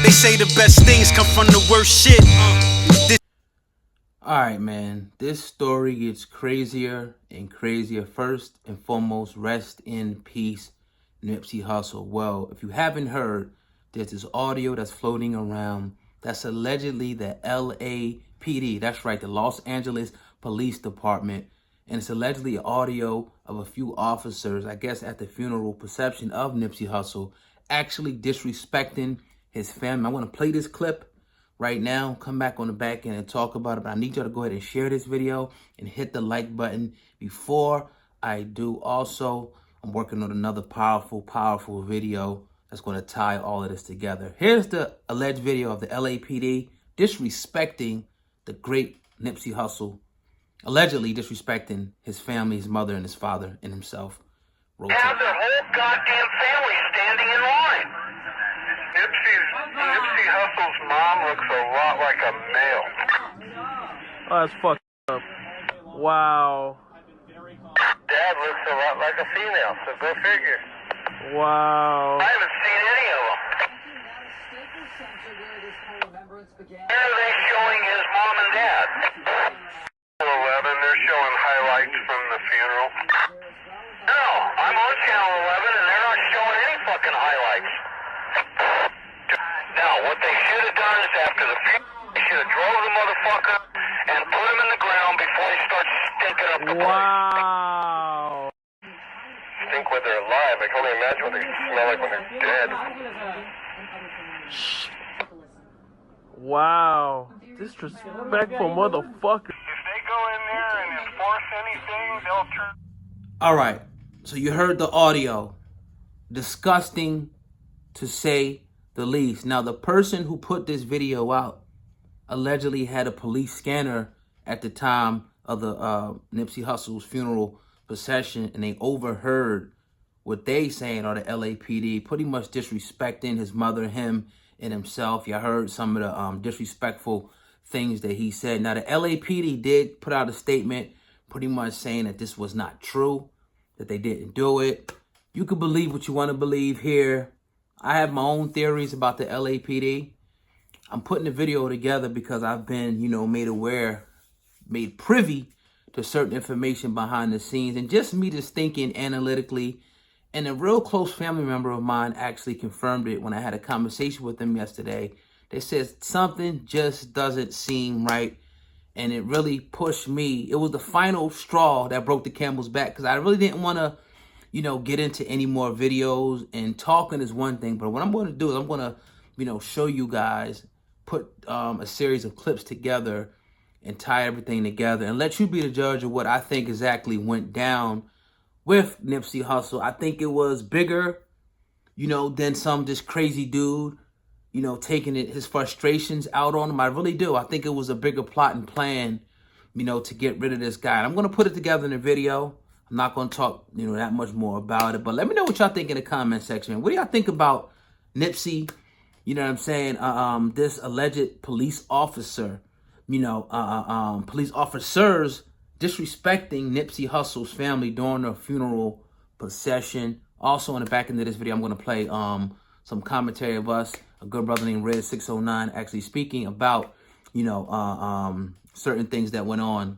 They say the best things come from the worst shit. Alright, man, this story gets crazier and crazier. First and foremost, rest in peace, Nipsey Hussle. Well, if you haven't heard, there's this audio that's floating around that's allegedly the LAPD. That's right, the Los Angeles Police Department. And it's allegedly audio of a few officers, I guess at the funeral procession of Nipsey Hussle, actually disrespecting his family. I want to play this clip right now, come back on the back end and talk about it. But I need y'all to go ahead and share this video and hit the like button. Before I do, also, I'm working on another powerful video that's going to tie all of this together. Here's the alleged video of the LAPD disrespecting the great Nipsey Hussle, allegedly disrespecting his family, his mother, and his father, and himself. Have their whole goddamn family standing in line. Nipsey Hussle's mom looks a lot like a male. Oh, that's fucked up. Wow. Dad looks a lot like a female, so go figure. Wow. I haven't seen any of them. Where are they showing his mom and dad? 11, they're showing highlights from the funeral. No, I'm on channel 11 and they're not showing any fucking highlights. Now, what they should have done is after the funeral, they should have drove the motherfucker and put him in the ground before he starts stinking up the place. Wow. Stink when they're alive. I can only imagine what they smell like when they're dead. Wow. Disrespectful motherfucker. If they go in there and enforce anything, they'll turn. All right, so you heard the audio. Disgusting to say the least. Now, the person who put this video out allegedly had a police scanner at the time of the Nipsey Hussle's funeral procession, and they overheard what they saying, or the LAPD, pretty much disrespecting his mother, him, and himself. You heard some of the disrespectful things that he said. Now, the LAPD did put out a statement pretty much saying that this was not true, that they didn't do it. You can believe what you want to believe here. I have my own theories about the LAPD. I'm putting the video together because I've been, made privy to certain information behind the scenes. And just me just thinking analytically, and a real close family member of mine actually confirmed it when I had a conversation with them yesterday. They said something just doesn't seem right. And it really pushed me. It was the final straw that broke the camel's back, because I really didn't want to, get into any more videos. And talking is one thing, but what I'm going to do is I'm going to, show you guys, put a series of clips together and tie everything together and let you be the judge of what I think exactly went down with Nipsey Hussle. I think it was bigger, than some just crazy dude, taking his frustrations out on him. I really do. I think it was a bigger plot and plan, to get rid of this guy. And I'm going to put it together in a video. I'm not going to talk, that much more about it. But let me know what y'all think in the comment section. What do y'all think about Nipsey? You know what I'm saying? This alleged police officer, police officers disrespecting Nipsey Hussle's family during a funeral procession. Also, in the back end of this video, I'm going to play some commentary of us, a good brother named Red609, actually speaking about, certain things that went on,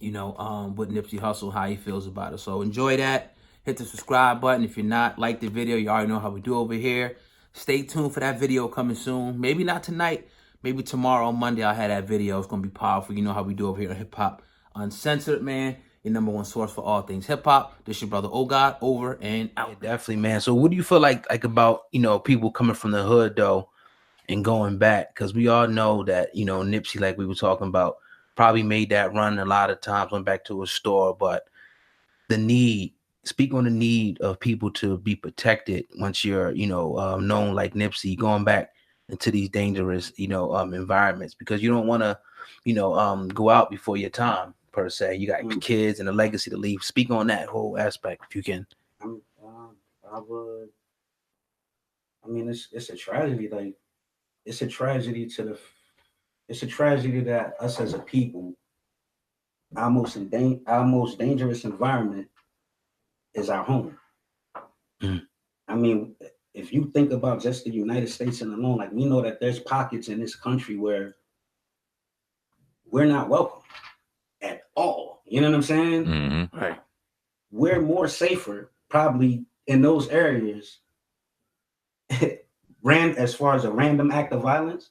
with Nipsey Hussle, how he feels about it. So enjoy that. Hit the subscribe button. If you're not, like the video. You already know how we do over here. Stay tuned for that video coming soon. Maybe not tonight. Maybe tomorrow, Monday, I'll have that video. It's going to be powerful. You know how we do over here on Hip Hop Uncensored, man. Your #1 source for all things hip hop. This your brother, Oh God, over and out. Yeah, definitely, man. So what do you feel like about, people coming from the hood, though, and going back? Because we all know that, Nipsey, like we were talking about, probably made that run a lot of times, went back to a store. But speak on the need of people to be protected once you're, known like Nipsey, going back into these dangerous, environments, because you don't want to, go out before your time, per se. You got kids and a legacy to leave. Speak on that whole aspect, if you can. I would. I mean, it's a tragedy. Like, it's a tragedy it's a tragedy that us as a people, our most dangerous environment is our home. I mean, if you think about just the United States and alone, like we know that there's pockets in this country where we're not welcome at all. You know what I'm saying? Mm-hmm. Right. We're more safer probably in those areas. As far as a random act of violence,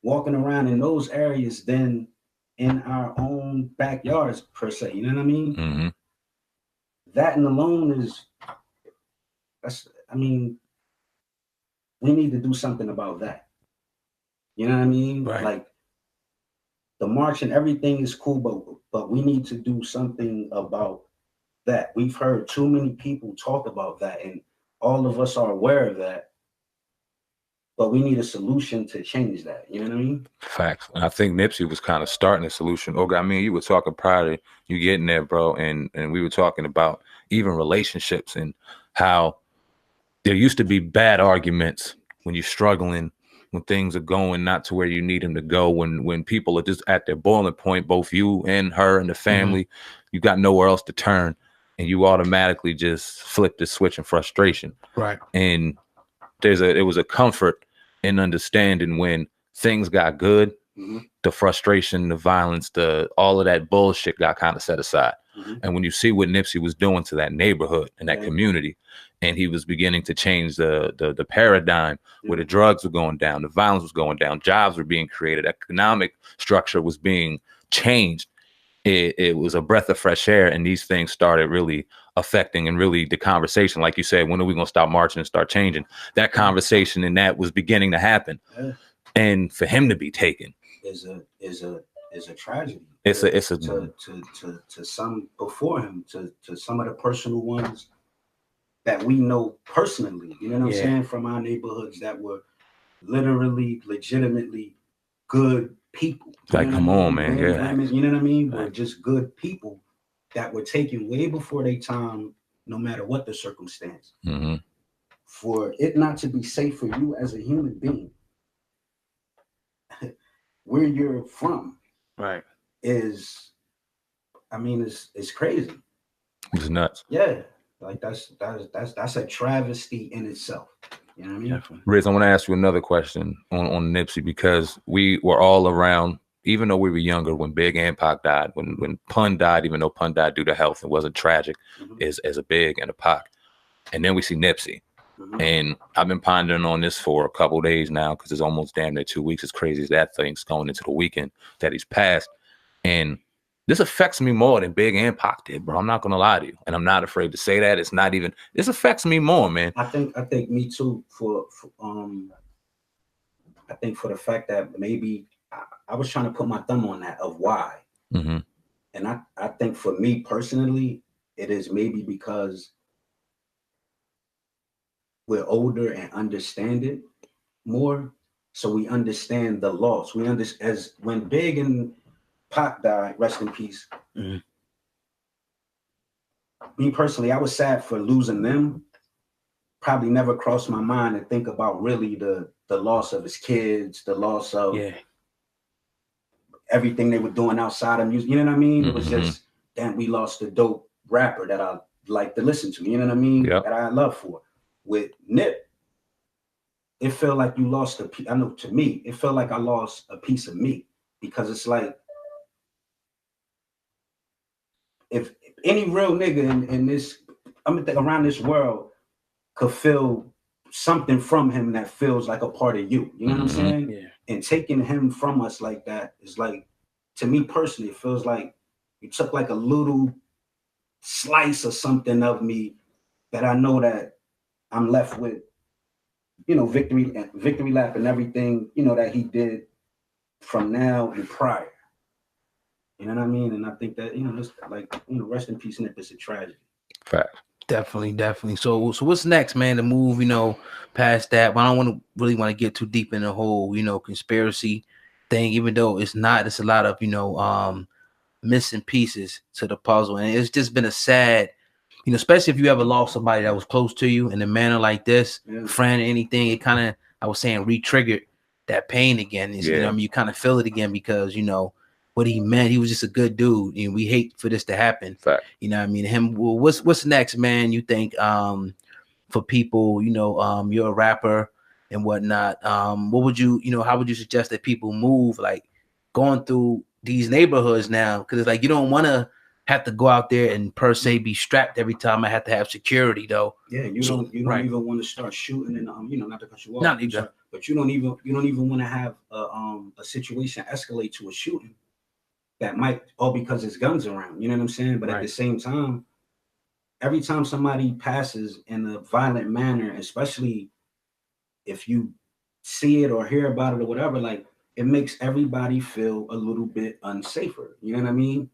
walking around in those areas than in our own backyards per se. You know what I mean? Mm-hmm. That and alone is I mean, we need to do something about that. You know what I mean? Right. Like the march and everything is cool, but we need to do something about that. We've heard too many people talk about that, and all of us are aware of that. But we need a solution to change that. You know what I mean? Facts. And I think Nipsey was kind of starting a solution. Oh, I mean, you were talking prior to you getting there, bro, and we were talking about even relationships and how there used to be bad arguments when you're struggling, when things are going not to where you need them to go, when people are just at their boiling point, both you and her and the family, you got nowhere else to turn, and you automatically just flip the switch in frustration. Right. And it was a comfort in understanding when things got good, the frustration, the violence, all of that bullshit got kind of set aside. And when you see what Nipsey was doing to that neighborhood and that community, and he was beginning to change the paradigm where the drugs were going down, the violence was going down, jobs were being created, economic structure was being changed. It was a breath of fresh air, and these things started really affecting and really the conversation. Like you said, when are we going to stop marching and start changing? That conversation and that was beginning to happen. And for him to be taken is a tragedy. It's a to some before him, to some of the personal ones that we know personally, you know what I'm saying, from our neighborhoods that were literally, legitimately good people. Like, come on, man. Yeah. You know what I mean? Were just good people that were taken way before their time, no matter what the circumstance. For it not to be safe for you as a human being, where you're from, right, is, I mean, it's crazy. It's nuts. Yeah, like that's a travesty in itself. You know what I mean? Definitely. Riz, I want to ask you another question on Nipsey, because we were all around, even though we were younger, when Big and Pac died, when Pun died, even though Pun died due to health, it wasn't tragic as a Big and a Pac. And then we see Nipsey. And I've been pondering on this for a couple of days now, because it's almost damn near 2 weeks, as crazy as that thing's going into the weekend that he's passed. And this affects me more than Big and Pac did, bro. I'm not gonna lie to you, and I'm not afraid to say that. It's not even. This affects me more, man. I think me too. I think for the fact that maybe I was trying to put my thumb on that of why, and I think for me personally, it is maybe because we're older and understand it more, so we understand the loss. We understand, as when Big and Pac died, rest in peace. Me personally, I was sad for losing them. Probably never crossed my mind to think about really the loss of his kids, the loss of everything they were doing outside of music. You know what I mean? It was just, damn, we lost a dope rapper that I like to listen to. You know what I mean? That I love for. With Nip, it felt like you lost a piece. I know, to me, it felt like I lost a piece of me, because it's like, if any real nigga in this, I'm gonna think around this world, could feel something from him that feels like a part of you. You know what I'm saying? Yeah. And taking him from us like that is like, to me personally, it feels like you took like a little slice or something of me that I know that I'm left with, you know, victory lap and everything, you know, that he did from now and prior. You know what I mean? And I think that, you know, just like, you know, rest in peace, Nip. It's a tragedy. Fact. Definitely. So what's next, man? To move, you know, past that. But I don't really want to get too deep in the whole, you know, conspiracy thing, even though it's not. It's a lot of, you know, missing pieces to the puzzle, and it's just been a sad, you know, especially if you ever lost somebody that was close to you in a manner like this, friend, anything. It kind of, I was saying, re-triggered that pain again. You know, I mean, you kind of feel it again, because you know what he meant. He was just a good dude, and we hate for this to happen. Fact. You know what I mean? Him. Well, what's next, man? You think for people, you're a rapper and whatnot. What would you, how would you suggest that people move, like going through these neighborhoods now? Because it's like you don't want to have to go out there and per se be strapped every time I have to have security, though. Yeah, you don't even want to start shooting and not to cut you off. Not either. But you don't even want to have a situation escalate to a shooting that might, all because there's guns around. You know what I'm saying? But at the same time, every time somebody passes in a violent manner, especially if you see it or hear about it or whatever, like it makes everybody feel a little bit unsafer. You know what I mean?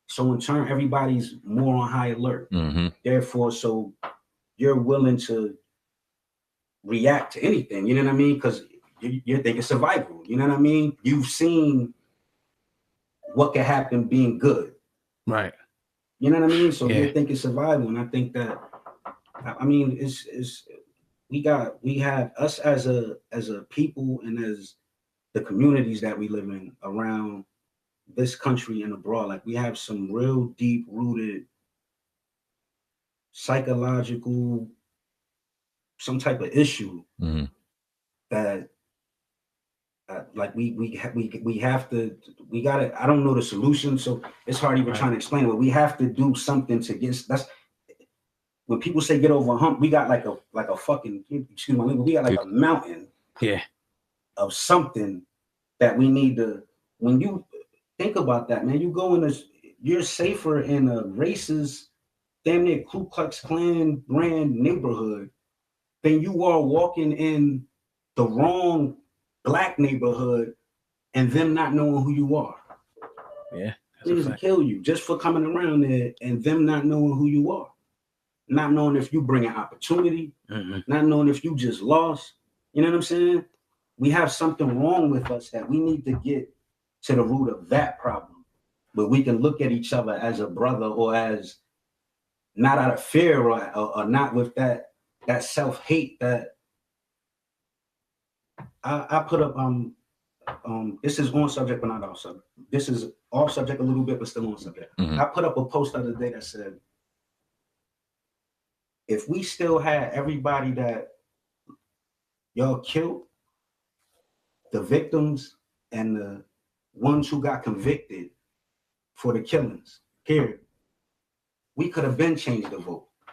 So in turn, everybody's more on high alert. Mm-hmm. Therefore, so you're willing to react to anything. You know what I mean? Because you're thinking survival. You know what I mean? You've seen what can happen being good. Right. You know what I mean? So you're thinking survival. And I think that, I mean, we have us as a people and as the communities that we live in around this country and abroad, like we have some real deep rooted psychological, some type of issue that like we have to, we gotta, I don't know the solution, so it's hard even trying to explain it, but we have to do something to get, that's when people say get over a hump, we got like a fucking, excuse my language, we got like a mountain of something that we need to, when you think about that, man, you go in this, you're safer in a racist, damn near Ku Klux Klan brand neighborhood than you are walking in the wrong Black neighborhood and them not knowing who you are. Yeah. Niggas kill you just for coming around there and them not knowing who you are. Not knowing if you bring an opportunity, not knowing if you just lost. You know what I'm saying? We have something wrong with us that we need to get to the root of that problem. But we can look at each other as a brother or as not out of fear or not with that self-hate that I put up. This is on subject, but not off subject. This is off subject a little bit, but still on subject. I put up a post the other day that said, if we still had everybody that y'all killed, the victims and the ones who got convicted for the killings, period, we could have been changed the vote.